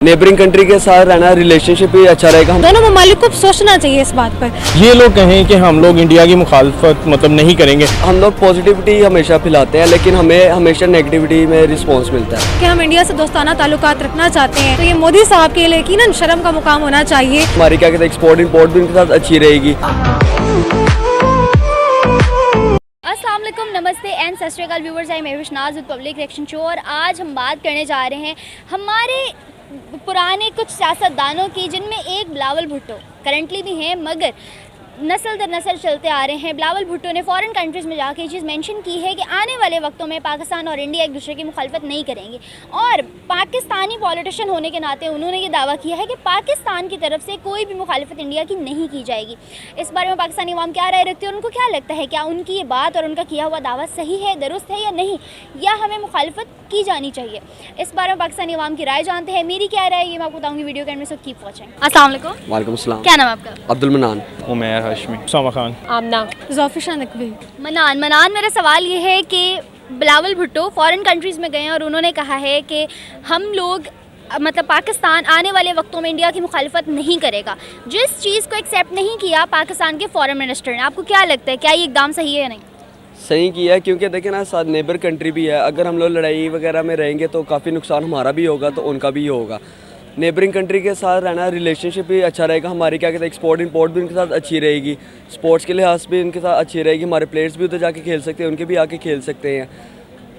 Neighbouring country के साथ रहना रिलेशनशिप भी अच्छा रहेगा। दोनों ममालिक को सोचना चाहिए इस बात पर। ये लोग कहें कि हम लोग इंडिया की मुखालफत नहीं करेंगे। हम लोग पॉजिटिविटी हमेशा फैलाते हैं, लेकिन हमें हमेशा नेगेटिविटी में रिस्पॉन्स मिलता है। कि हम इंडिया से दोस्ताना ताल्लुकात रखना चाहते हैं, तो ये मोदी साहब के लिए यकीनन शर्म का मुकाम होना चाहिए। हमारी क्या कहते हैं एक्सपोर्ट इंपोर्ट भी उनके साथ अच्छी रहेगी। अस्सलाम वालेकुम, नमस्ते एंड सत श्री अकाल व्यूअर्स, आई मेहविश नाज विद पब्लिक रिएक्शन शो। और आज हम बात करने जा रहे हैं हमारे पुराने कुछ सियासतदानों की, जिनमें एक बिलावल भुट्टो करंटली भी हैं मगर नस्ल दर नस्ल चलते आ रहे हैं। बिलावल भुट्टो ने फॉरेन कंट्रीज़ में जाके ये चीज़ मेंशन की है कि आने वाले वक्तों में पाकिस्तान और इंडिया एक दूसरे की मुखालफत नहीं करेंगे। और पाकिस्तानी पॉलिटिशियन होने के नाते उन्होंने ये दावा किया है कि पाकिस्तान की तरफ से कोई भी मुखालफत इंडिया की नहीं की जाएगी। इस बारे में पाकिस्तानी अवाम क्या राय रखती है और उनको क्या लगता है, क्या उनकी ये बात और उनका किया हुआ दावा सही है, दुरुस्त है या नहीं, या हमें मुखालफत की जानी चाहिए? इस बारे में पाकिस्तानी अवाम की राय जानते हैं। मेरी क्या राय है ये मैं आपको बताऊँगी वीडियो के एंड में, सो कीप वॉचिंग। अस्सलाम वालेकुम। वालेकुम सलाम। क्या नाम है आपका? अब्दुल मनान। उमैर हाशमी, सामा खान, आमना, ज़ोफिशा नकवी। मनान मेरा सवाल ये है कि बिलावल भुट्टो फॉरेन कंट्रीज़ में गए हैं और उन्होंने कहा है कि हम लोग मतलब पाकिस्तान आने वाले वक्तों में इंडिया की मुखालफत नहीं करेगा। जिस चीज़ को एक्सेप्ट नहीं किया पाकिस्तान के फॉरेन मिनिस्टर ने, आपको क्या लगता है क्या ये एकदम सही है या नहीं? सही किया है, क्योंकि देखें ना साथ नेबर कंट्री भी है। अगर हम लोग लड़ाई वगैरह में रहेंगे तो काफ़ी नुकसान हमारा भी होगा तो उनका भी होगा। नेबरिंग कंट्री के साथ रहना रिलेशनशिप भी अच्छा रहेगा। हमारी क्या कहते हैं एक्सपोर्ट इंपोर्ट भी उनके साथ अच्छी रहेगी। स्पोर्ट्स के लिहाज भी उनके साथ अच्छी रहेगी। हमारे प्लेयर्स भी उधर जाके खेल सकते हैं, उनके भी आके खेल सकते हैं।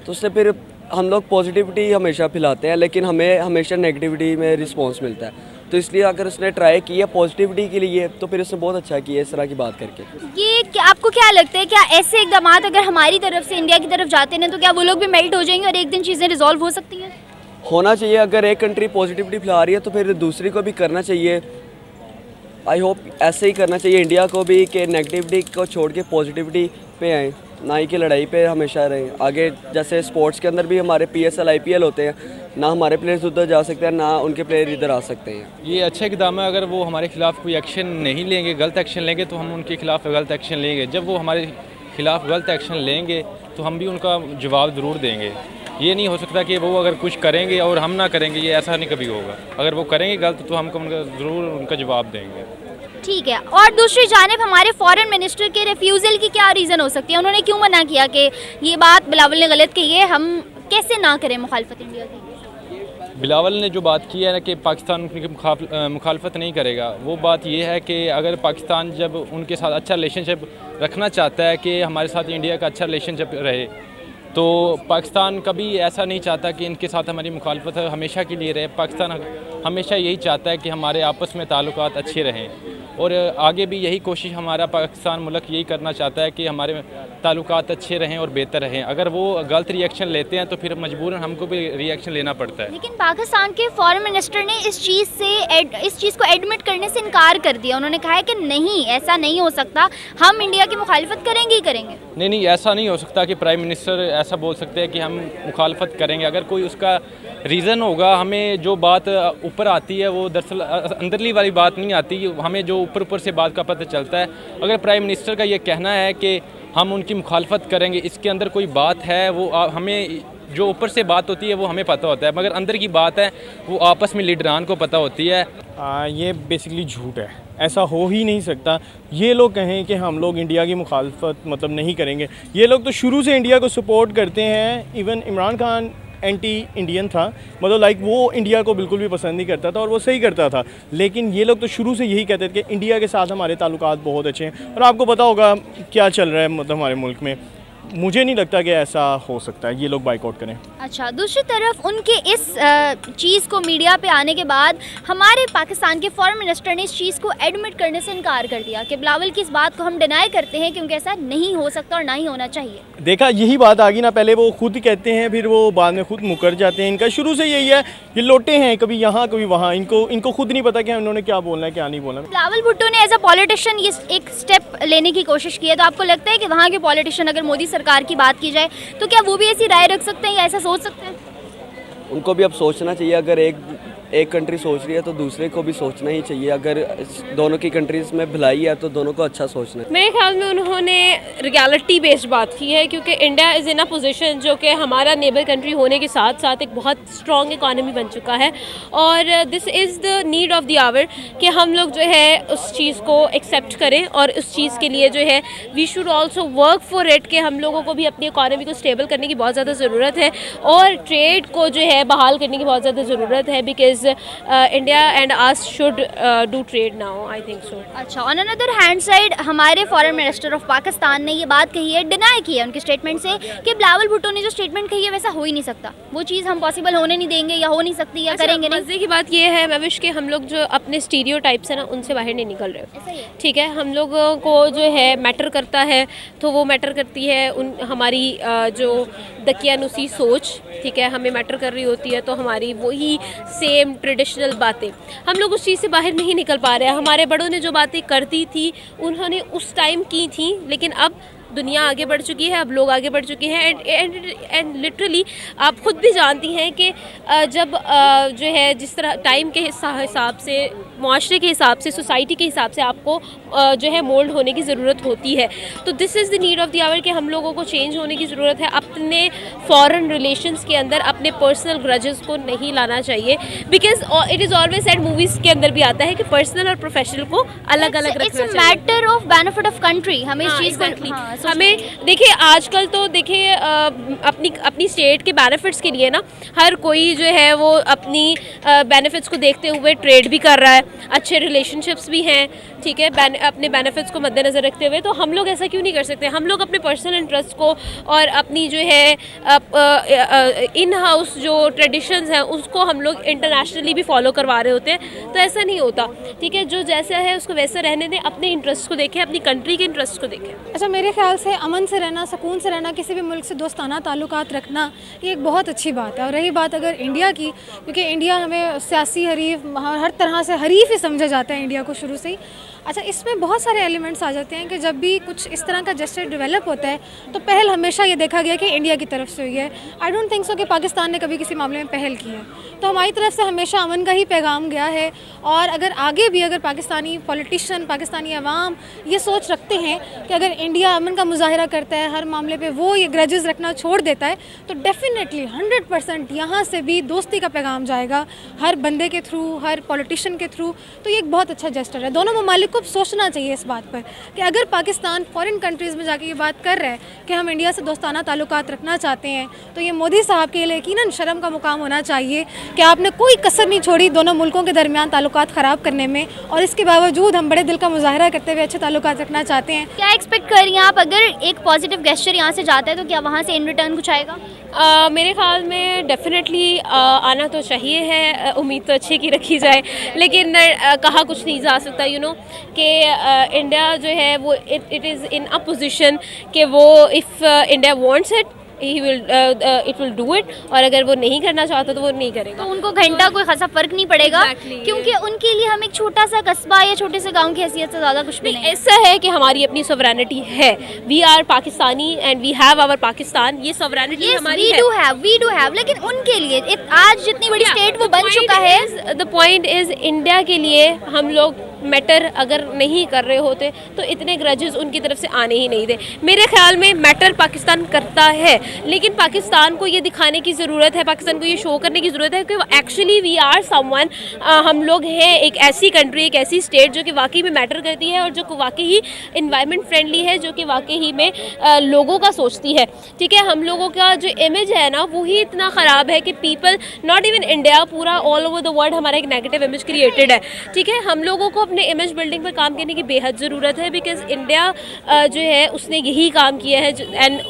तो उससे फिर हम लोग पॉजिटिविटी हमेशा फैलाते हैं, लेकिन हमें हमेशा नेगेटिविटी में रिस्पॉन्स मिलता है। तो इसलिए अगर उसने ट्राई किया पॉजिटिविटी के लिए तो फिर उसने बहुत अच्छा किया इस तरह की बात करके। ये क्या आपको क्या लगता है, क्या ऐसे इकदाम अगर हमारी तरफ से इंडिया की तरफ जाते हैं तो क्या वो लोग भी मेल्ट हो जाएंगे और एक दिन चीज़ें रिजॉल्व हो सकती हैं? होना चाहिए। अगर एक कंट्री पॉजिटिविटी फैला रही है तो फिर दूसरी को भी करना चाहिए। आई होप ऐसे ही करना चाहिए इंडिया को भी कि नेगेटिविटी को छोड़ के पॉजिटिविटी पे आएँ, ना ही कि लड़ाई पे हमेशा रहें। आगे जैसे स्पोर्ट्स के अंदर भी हमारे PSL IPL होते हैं, ना हमारे प्लेयर्स उधर जा सकते हैं ना उनके प्लेयर इधर आ सकते हैं। ये अच्छा इकदाम है। अगर वो हमारे खिलाफ कोई एक्शन नहीं लेंगे, गलत एक्शन लेंगे, तो हम उनके खिलाफ गलत एक्शन लेंगे। जब वो हमारे खिलाफ गलत एक्शन लेंगे तो हम भी उनका जवाब ज़रूर देंगे। ये नहीं हो सकता कि वो अगर कुछ करेंगे और हम ना करेंगे, ये ऐसा नहीं कभी होगा। अगर वो करेंगे गलत तो हम उनका ज़रूर उनका जवाब देंगे। ठीक है। और दूसरी जानिब हमारे फॉरेन मिनिस्टर के रिफ्यूज़ल की क्या रीज़न हो सकती है? उन्होंने क्यों मना किया कि ये बात बिलावल ने गलत कही है, हम कैसे ना करें मुखालफत इंडिया की? बिलावल ने जो बात की है ना कि पाकिस्तान उनकी मुखालफत नहीं करेगा, वो बात ये है कि अगर पाकिस्तान जब उनके साथ अच्छा रिलेशनशिप रखना चाहता है कि हमारे साथ इंडिया का अच्छा रिलेशनशिप रहे, तो पाकिस्तान कभी ऐसा नहीं चाहता कि इनके साथ हमारी मुखालफत हमेशा के लिए रहे। पाकिस्तान हमेशा यही चाहता है कि हमारे आपस में ताल्लुकात अच्छे रहें और आगे भी यही कोशिश हमारा पाकिस्तान मुल्क यही करना चाहता है कि हमारे ताल्लुकात अच्छे रहें और बेहतर रहें। अगर वो गलत रिएक्शन लेते हैं तो फिर मजबूरन हमको भी रिएक्शन लेना पड़ता है। लेकिन पाकिस्तान के फॉरेन मिनिस्टर ने इस चीज़ को एडमिट करने से इनकार कर दिया। उन्होंने कहा है कि नहीं, ऐसा नहीं हो सकता, हम इंडिया की मुखालफत करेंगे ही करेंगे। नहीं, ऐसा नहीं हो सकता कि प्राइम मिनिस्टर ऐसा बोल सकते हैं कि हम मुखालफत करेंगे। अगर कोई उसका रीज़न होगा, हमें जो बात ऊपर आती है वो दरअसल अंदरली वाली बात नहीं आती, हमें जो ऊपर से बात का पता चलता है। अगर प्राइम मिनिस्टर का ये कहना है कि हम उनकी मुखालफत करेंगे, इसके अंदर कोई बात है, वो हमें जो ऊपर से बात होती है वो हमें पता होता है, मगर अंदर की बात है वो आपस में लीडरान को पता होती है। ये बेसिकली झूठ है, ऐसा हो ही नहीं सकता। ये लोग कहें कि हम लोग इंडिया की मुखालफत नहीं करेंगे। ये लोग तो शुरू से इंडिया को सपोर्ट करते हैं। Even Imran Khan anti Indian था, मतलब लाइक वो इंडिया को बिल्कुल भी पसंद नहीं करता था और वो सही करता था। लेकिन ये लोग तो शुरू से यही कहते थे कि इंडिया के साथ हमारे ताल्लुकात बहुत अच्छे हैं। और आपको पता होगा क्या चल रहा है मतलब हमारे मुल्क में। मुझे नहीं लगता कि ऐसा हो सकता है, ये लोग बाइकआउट करें। अच्छा, दूसरी तरफ उनके इस चीज़ को मीडिया पे आने के बाद हमारे पाकिस्तान के फॉरेन मिनिस्टर ने इस चीज़ को एडमिट करने से इनकार कर दिया कि बिलावल की इस बात को हम डिनाई करते हैं क्योंकि ऐसा नहीं हो सकता और ना ही होना चाहिए। देखा, यही बात आ गई ना, पहले वो खुद कहते हैं फिर वो बाद में खुद मुकर जाते हैं। इनका शुरू से यही है, ये लोटे हैं कभी यहाँ कभी वहाँ, इनको खुद नहीं पता कि उन्होंने क्या बोलना है क्या नहीं बोलना। बिलावल भुट्टो ने एज अ पॉलिटिशियन ये एक स्टेप लेने की कोशिश की है, तो आपको लगता है कि वहाँ के पॉलिटिशियन, अगर मोदी सरकार की बात की जाए तो क्या वो भी ऐसी राय रख सकते हैं या ऐसा सोच सकते हैं? उनको भी अब सोचना चाहिए। अगर एक एक कंट्री सोच रही है तो दूसरे को भी सोचना ही चाहिए। अगर दोनों की कंट्रीज़ में भलाई है तो दोनों को अच्छा सोचना है। मेरे ख्याल में उन्होंने रियलिटी बेस्ड बात की है, क्योंकि India is in a position जो कि हमारा नेबर कंट्री होने के साथ साथ एक बहुत स्ट्रॉन्ग इकॉनमी बन चुका है, और this is the need of the hour कि हम लोग जो है उस चीज़ को एक्सेप्ट करें, और उस चीज़ के लिए जो है we should also work for it कि हम लोगों को भी अपनी इकॉनमी को स्टेबल करने की बहुत ज़्यादा ज़रूरत है, और ट्रेड को जो है बहाल करने की बहुत ज़्यादा ज़रूरत है, because India and us should do trade now, I think so. अच्छा, ऑन अनदर हैंड साइड हमारे फॉरेन मिनिस्टर ऑफ पाकिस्तान ने ये बात कही है, डिनाई की है उनके स्टेटमेंट से कि बिलावल भुट्टो ने जो स्टेटमेंट कही है वैसा हो ही नहीं सकता, वो चीज़ हम पॉसिबल होने नहीं देंगे या हो नहीं सकती या करेंगे नहीं। मज़े की बात ये है मैं विश कि हम लोग जो अपने स्टीरियोटाइप्स है ना उनसे बाहर नहीं निकल रहे, ठीक है। हम लोगों को जो है मैटर करता है तो वो मैटर करती है उन हमारी जो दकियानुसी सोच, ठीक है, हमें मैटर कर रही होती है, तो हमारी वही सेम ट्रेडिशनल बातें हम लोग उस चीज़ से बाहर नहीं निकल पा रहे हैं। हमारे बड़ों ने जो बातें करती थी उन्होंने उस टाइम की थी, लेकिन अब दुनिया आगे बढ़ चुकी है, अब लोग आगे बढ़ चुके हैं, एंड लिटरली आप खुद भी जानती हैं कि जब जो है जिस तरह टाइम के हिसाब से, माशरे के हिसाब से, सोसाइटी के हिसाब से आपको जो है मोल्ड होने की ज़रूरत होती है। तो this is the need of the hour कि हम लोगों को चेंज होने की ज़रूरत है। अपने फॉरेन रिलेशंस के अंदर अपने पर्सनल ग्रजेस को नहीं लाना चाहिए, because it is always said, movies के अंदर भी आता है कि पर्सनल और प्रोफेशनल को अलग अलग रखना चाहिए। Matter of benefit of country, हमें इस चीज़ को हमें देखिए आजकल तो देखिए अपनी स्टेट के बेनिफिट्स के लिए ना हर कोई जो है वो अपनी बेनिफिट्स को देखते हुए ट्रेड भी कर रहा है, अच्छे रिलेशनशिप्स भी हैं, ठीक है, अपने बेनिफिट्स को मद्देनज़र रखते हुए। तो हम लोग ऐसा क्यों नहीं कर सकते? हम लोग अपने पर्सनल इंटरेस्ट को और अपनी जो है इन हाउस जो ट्रेडिशंस हैं उसको हम लोग इंटरनेशनली भी फॉलो करवा रहे होते हैं, तो ऐसा नहीं होता, ठीक है। जो जैसा है उसको वैसा रहने दें, अपने इंटरेस्ट को देखें, अपनी कंट्री के इंटरेस्ट को देखें। अच्छा, मेरे ख्याल से अमन से रहना, सुकून से रहना, किसी भी मुल्क से दोस्ताना ताल्लुकात रखना ये एक बहुत अच्छी बात है। और रही बात अगर इंडिया की, क्योंकि इंडिया हमें सियासी हरीफ, हर तरह से हरीफ ही समझा जाता है इंडिया को शुरू से ही। अच्छा, इसमें बहुत सारे एलिमेंट्स आ जाते हैं कि जब भी कुछ इस तरह का जेस्चर डेवलप होता है तो पहल हमेशा ये देखा गया कि इंडिया की तरफ से हुई है। आई डोंट थिंक सो कि पाकिस्तान ने कभी किसी मामले में पहल की है, तो हमारी तरफ से हमेशा अमन का ही पैगाम गया है। और अगर आगे भी अगर पाकिस्तानी पॉलिटिशियन, पाकिस्तानी अवाम ये सोच रखते हैं कि अगर इंडिया अमन का मुजाहिरा करता है, हर मामले पे वो ये ग्रजेस रखना छोड़ देता है, तो डेफिनेटली 100% यहाँ से भी दोस्ती का पैगाम जाएगा हर बंदे के थ्रू, हर पॉलिटिशियन के थ्रू। तो ये एक बहुत अच्छा जेस्टर है। दोनों ममालिक को सोचना चाहिए इस बात पर कि अगर पाकिस्तान फॉरेन कंट्रीज़ में जाके ये बात कर रहा है कि हम इंडिया से दोस्ताना ताल्लुकात रखना चाहते हैं, तो ये मोदी साहब के लिए यकीनन शर्म का मुकाम होना चाहिए कि आपने कोई कसर नहीं छोड़ी दोनों मुल्कों के दरमियान ताल्लुकात ख़राब करने में, और इसके बावजूद हम बड़े दिल का मुजाहरा करते हुए अच्छे ताल्लुकात रखना चाहते हैं। क्या एक्सपेक्ट कर रही हैं आप? अगर एक पॉजिटिव गेस्चर यहाँ से जाता है तो क्या वहाँ से इन रिटर्न कुछ आएगा? मेरे ख्याल में डेफिनेटली आना तो चाहिए है, उम्मीद तो अच्छी की रखी जाए, लेकिन कहा कुछ नहीं जा सकता, यू नो कि इंडिया जो है वो it is in a position कि वो if India wants it it will do it, और अगर वो नहीं करना चाहता तो वो नहीं करेगा। तो उनको घंटा कोई खासा फर्क नहीं पड़ेगा, Exactly, क्योंकि उनके लिए हम एक छोटा सा कस्बा या छोटे से गांव की हैसियत से ज़्यादा कुछ भी नहीं है। ऐसा है कि हमारी अपनी सॉवरेनिटी है, we are Pakistani and we have our Pakistan, ये सॉवरेनिटी हमारी है। वी डू हैव, लेकिन उनके लिए आज जितनी बड़ी स्टेट वो बन चुका है। द पॉइंट इज इंडिया के लिए हम लोग मैटर अगर नहीं कर रहे होते तो इतने ग्रजेस उनकी तरफ से आने ही नहीं थे। मेरे ख्याल में मैटर पाकिस्तान करता है, लेकिन पाकिस्तान को ये दिखाने की ज़रूरत है, पाकिस्तान को ये शो करने की ज़रूरत है कि एक्चुअली वी आर समवन, हम लोग हैं एक ऐसी कंट्री, एक ऐसी स्टेट जो कि वाकई में मैटर करती है और जो वाकई ही इन्वायरमेंट फ्रेंडली है, जो कि वाकई ही में लोगों का सोचती है, ठीक है। हम लोगों का जो इमेज है ना वो ही इतना ख़राब है कि पीपल, नॉट इवन इंडिया, पूरा ऑल ओवर द वर्ल्ड हमारा एक नेगेटिव इमेज क्रिएटेड है, ठीक है। हम लोगों को अपने इमेज बिल्डिंग पर काम करने की बेहद ज़रूरत है, बिकॉज इंडिया जो है उसने यही काम किया है and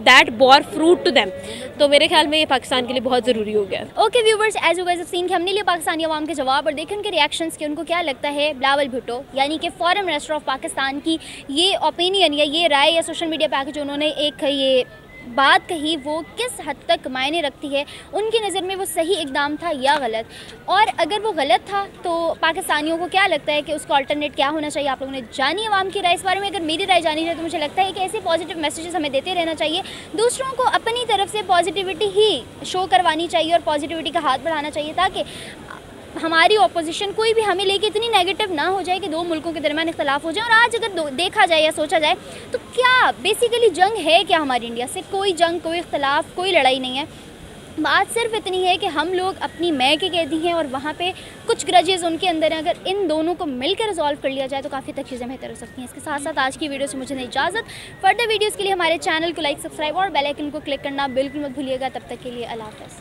that bore fruit to them. तो मेरे ख्याल में ये पाकिस्तान के लिए बहुत ज़रूरी हो गया। Okay viewers, as you guys have seen कि हमने लिए पाकिस्तानी अवाम के जवाब और देखे उनके रिएक्शंस कि उनको क्या लगता है बिलावल भुट्टो यानी कि फॉरेन मिनिस्टर ऑफ पाकिस्तान की ये ओपिनियन या ये राय या सोशल मीडिया पैकेज उन्होंने एक ये बात कही वो किस हद तक मायने रखती है, उनकी नज़र में वो सही इकदाम था या गलत, और अगर वो गलत था तो पाकिस्तानियों को क्या लगता है कि उसका अल्टरनेट क्या होना चाहिए। आप लोगों ने जानी अवाम की राय इस बारे में। अगर मेरी राय जानी है तो मुझे लगता है कि ऐसे पॉजिटिव मैसेजेस हमें देते रहना चाहिए, दूसरों को अपनी तरफ से पॉजिटिविटी ही शो करवानी चाहिए और पॉजिटिविटी का हाथ बढ़ाना चाहिए, ताकि हमारी ऑपोजिशन कोई भी हमें लेके इतनी नेगेटिव ना हो जाए कि दो मुल्कों के दरमियान इख्तलाफ हो जाए। और आज अगर देखा जाए या सोचा जाए तो क्या बेसिकली जंग है क्या हमारी इंडिया से? कोई जंग, कोई इख्तलाफ, कोई लड़ाई नहीं है। बात सिर्फ इतनी है कि हम लोग अपनी मैं के कैदी हैं और वहाँ पे कुछ ग्रजेस उनके अंदर हैं। अगर इन दोनों को मिलकर रिजॉल्व कर लिया जाए तो काफ़ी तक चीज़ें बेहतर हो सकती हैं। इसके साथ साथ आज की वीडियो से मुझे इजाज़त। फर्दर वीडियोज़ के लिए हमारे चैनल को लाइक, सब्सक्राइब और बेल आइकन को क्लिक करना बिल्कुल मत भूलिएगा। तब तक के लिए अल्लाह हाफ़िज़।